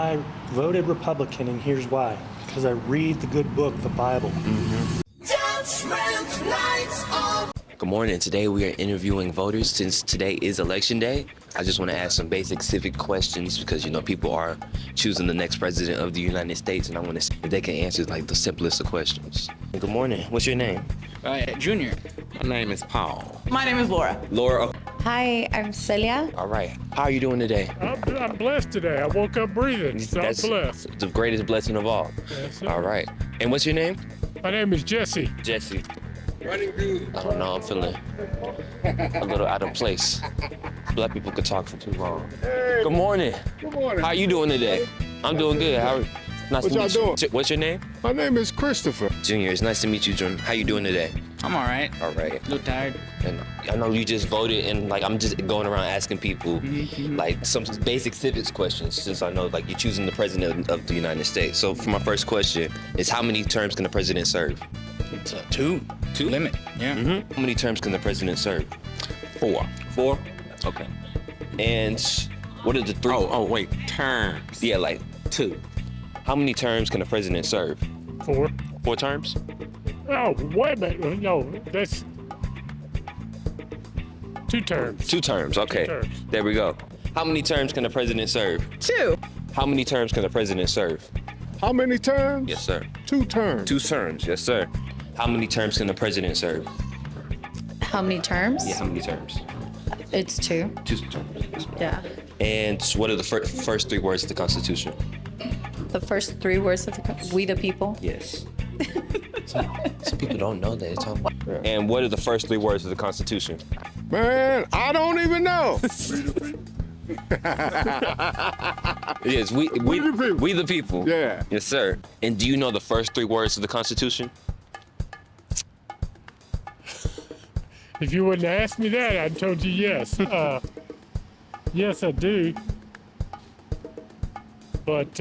I voted Republican, and here's why. Because I read the good book, the Bible. Good morning. Today we are interviewing voters. Since today is election day, I just want to ask some basic civic questions because, you know, people are choosing the next president of the United States, and I want to see if they can answer like the simplest of questions. Good morning. What's your name? Junior. My name is Paul. My name is Laura. Laura. Hi, I'm Celia. All right. How are you doing today? I'm blessed today. I woke up breathing, so That's I'm blessed. the greatest blessing of all. Yes, sir. All right. And what's your name? My name is Jesse. Jesse. I don't know. I'm feeling a little out of place. Black people could talk for too long. Good morning. Good morning. How you doing today? I'm doing good. How are you? Nice What to y'all meet doing? you. What's your name? My name is Christopher. Junior. It's nice to meet you, Junior. How you doing today? I'm all right. All right. A little tired. And I know you just voted, and like I'm just going around asking people like some basic civics questions, since I know like you're choosing the president of the United States. So for my first question is, how many terms can the president serve? It's a two limit. Yeah. How many terms can the president serve? 4. 4? Okay. And what are the three? Wait, terms. Yeah, like 2. how many terms can the president serve? 4. 4 terms? Oh, wait a minute. No, that's 2 terms. 2 terms. Okay. 2 terms. There we go. How many terms can the president serve? 2. How many terms can the president serve? How many terms? Yes, sir. 2 terms. 2 terms. Yes, sir. How many terms can the president serve? How many terms? Yeah, how many terms? It's 2. 2 terms. Yes, ma'am. Yeah. And what are the first 3 words of the Constitution? The first 3 words of we the people. Yes. Some people don't know that. It's all... And what are the first 3 words of the Constitution? Man, I don't even know. Yes, we the people. We the people. Yeah. Yes, sir. And do you know the first 3 words of the Constitution? If you wouldn't have asked me that, I'd told you yes. Yes, I do. But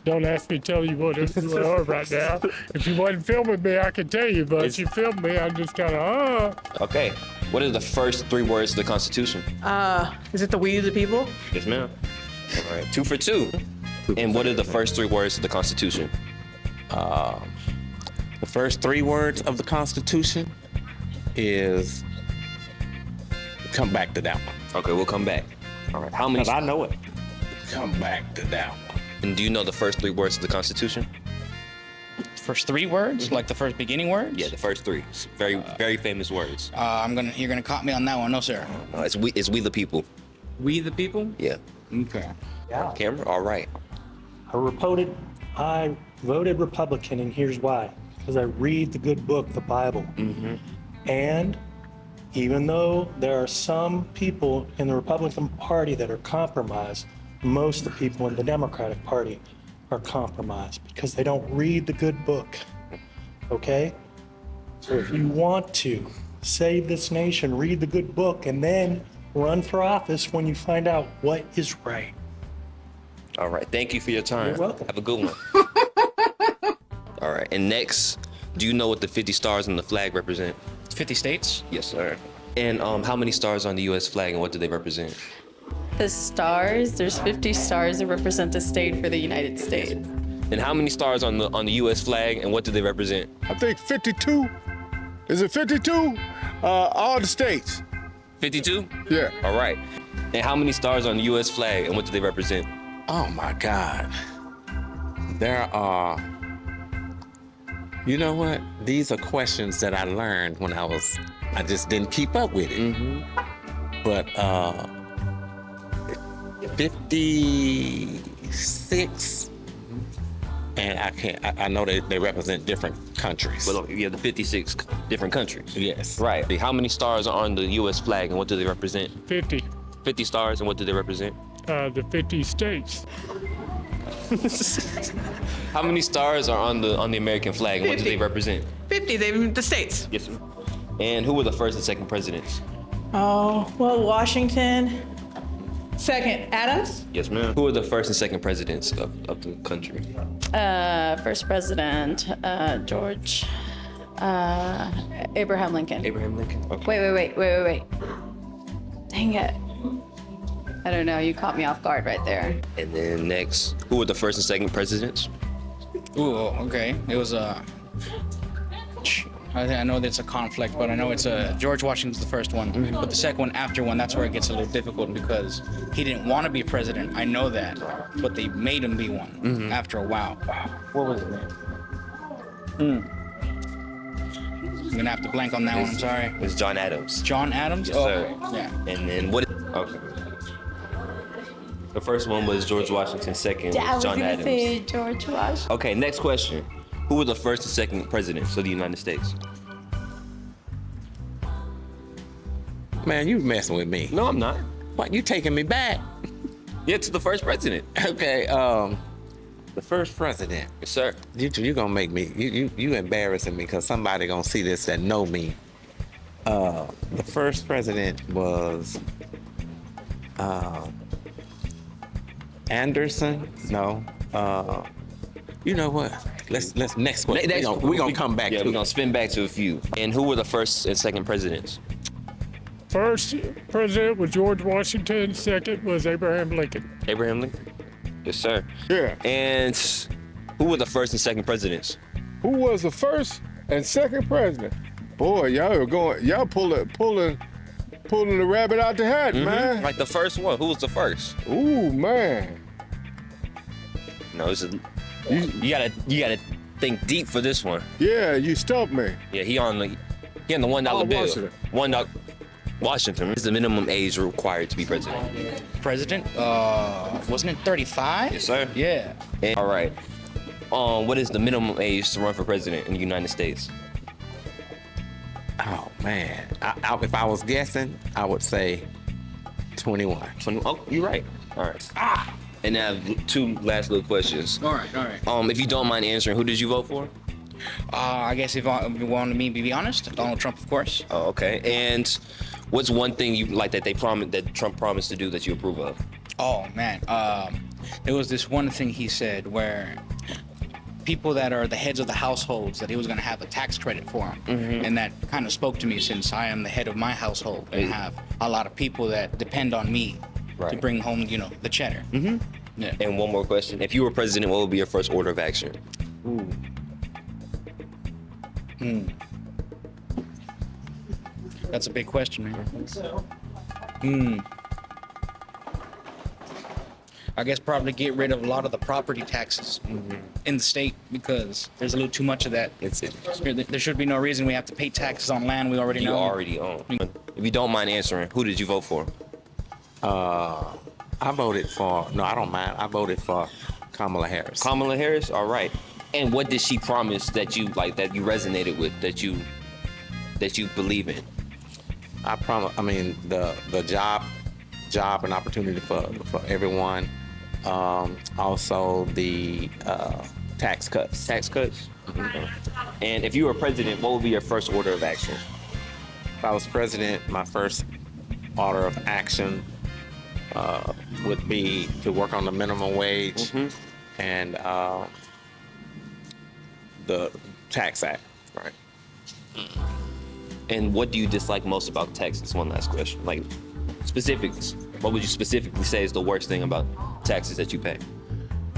don't ask me to tell you what they are right now. If you wasn't filming me, I could tell you, but if you filmed me, I'm just kind of, Okay. What are the first 3 words of the Constitution? Is it the we the people? Yes, ma'am. All right. 2 for 2. And what are the first 3 words of the Constitution? The first 3 words of the Constitution is, come back to that one. Okay, we'll come back. All right. How many? Because I know it. Come back to that one. And do you know the first 3 words of the Constitution? First 3 words, like the first beginning words. Yeah, the first 3. Very famous words. You're gonna caught me on that one. No, sir. No, it's we the people. We the people. Yeah. Okay. Yeah. Camera. All right. I voted Republican, and here's why. Because I read the good book, the Bible. And even though there are some people in the Republican Party that are compromised, most of the people in the Democratic Party are compromised because they don't read the good book. Okay? So if you want to save this nation, read the good book, and then run for office when you find out what is right. All right. Thank you for your time. You're welcome. Have a good one. All right. And next, do you know what the 50 stars on the flag represent? 50 states. Yes, sir. And how many stars on the U.S. flag, and what do they represent? The stars, there's 50 stars that represent the state for the United States. And how many stars on the U.S. flag, and what do they represent? I think 52. Is it 52? All the states. 52? Yeah. All right. And how many stars on the U.S. flag, and what do they represent? Oh my God. There are, you know what? These are questions that I learned when I just didn't keep up with it. But 56, and I know they represent different countries. Well, you have the 56 different countries. Yes. Right. How many stars are on the U.S. flag, and what do they represent? 50. 50 stars, and what do they represent? The 50 states. How many stars are on the American flag, and what do they 50. represent? 50, the states. Yes, sir. And who were the first and second presidents? Oh, well, Washington. Second, Adams. Yes, ma'am. Who were the first and second presidents of the country? First president, Abraham Lincoln. Abraham Lincoln. Okay. Wait. Dang it. I don't know. You caught me off guard right there. And then next, who were the first and second presidents? Ooh, okay. It was I know there's a conflict, but I know it's George Washington's the first one. But the second one, after one, that's where it gets a little difficult because he didn't want to be president. I know that, but they made him be one after a while. What was his name? I'm gonna have to blank on that one. I'm sorry. It was John Adams. John Adams. Yes, Oh, sir. yeah. And then what? Okay. The first one was George Washington. Second was John Adams. Say George Washington. Okay, next question. Who were the first and second presidents of the United States? Man, you messing with me. No, I'm not. What, you taking me back? Yeah, to the first president. Okay, the first president. Yes, sir. You gonna make me, you embarrassing me because somebody gonna see this that know me. The first president was Anderson. No. You know what? Let's next question. We're gonna come back. Yeah, to we're gonna spin back to a few. And who were the first and second presidents? First president was George Washington. Second was Abraham Lincoln. Abraham Lincoln. Yes, sir. Yeah. And who were the first and second presidents? Who was the first and second president? Boy, y'all pulling the rabbit out the hat, man. Like the first one. Who was the first? Ooh, man. No, this is you gotta think deep for this one. Yeah, you stumped me. Yeah, he on the $1 bill. Washington. $1. Washington is the minimum age required to be president. President? Wasn't it 35? Yes, sir. Yeah. And, all right. What is the minimum age to run for president in the United States? Oh man, if I was guessing, I would say 21. 20. Oh, you're right. All right. And now two last little questions. All right. If you don't mind answering, who did you vote for? I guess if you wanted me to be honest, Donald Trump, of course. Oh, okay. And what's one thing you like that Trump promised to do that you approve of? Oh man, there was this one thing he said where people that are the heads of the households that he was going to have a tax credit for them, and that kind of spoke to me since I am the head of my household and have a lot of people that depend on me to bring home, the cheddar. Yeah. And one more question: if you were president, what would be your first order of action? Ooh. That's a big question, man. I guess probably get rid of a lot of the property taxes in the state because there's a little too much of that. There should be no reason we have to pay taxes on land we already know. You already own. If you don't mind answering, who did you vote for? I voted for, no, I don't mind. I voted for Kamala Harris. Kamala Harris? All right. And what did she promise that you like, that you resonated with, that you believe in? The job and opportunity for everyone. Also the tax cuts. Tax cuts? And if you were president, what would be your first order of action? If I was president, my first order of action would be to work on the minimum wage and the Tax Act. Right. And what do you dislike most about taxes? One last question. Like specifics. What would you specifically say is the worst thing about taxes that you pay?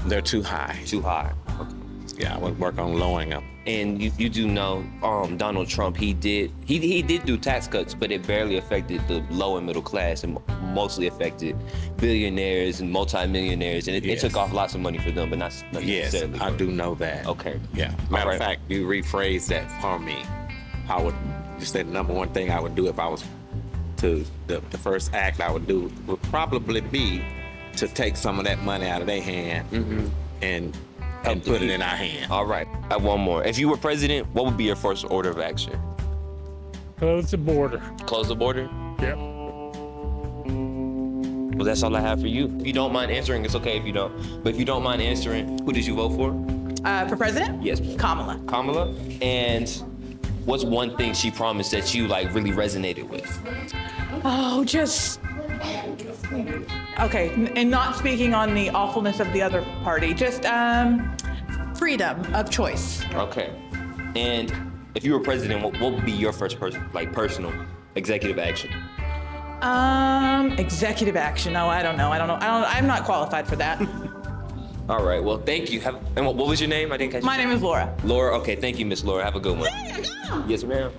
They're too high. Too high. Okay. Yeah, I would work on lowering them. And you do know Donald Trump, he did do tax cuts, but it barely affected the low and middle class and mostly affected billionaires and multimillionaires. And it took off lots of money for them, but not necessarily. Yes, I do know that. Okay. Yeah. Matter of fact, you rephrase that for me. I would just say the number one thing I would do if I was to the first act I would do would probably be to take some of that money out of their hand and put it in our hand. All right. I have one more. If you were president, what would be your first order of action? Close the border. Close the border? Yep. Well, that's all I have for you. If you don't mind answering, it's okay if you don't. But if you don't mind answering, who did you vote for? For president? Yes. Kamala. Kamala? And what's one thing she promised that you like really resonated with? Oh, just okay. And not speaking on the awfulness of the other party, just freedom of choice. Okay. And if you were president, what would be your first personal executive action? Executive action. No, I don't know. I'm not qualified for that. All right. Well, thank you. And what was your name? I didn't catch. My name is Laura. Laura. Okay. Thank you, Miss Laura. Have a good one. Yes, ma'am.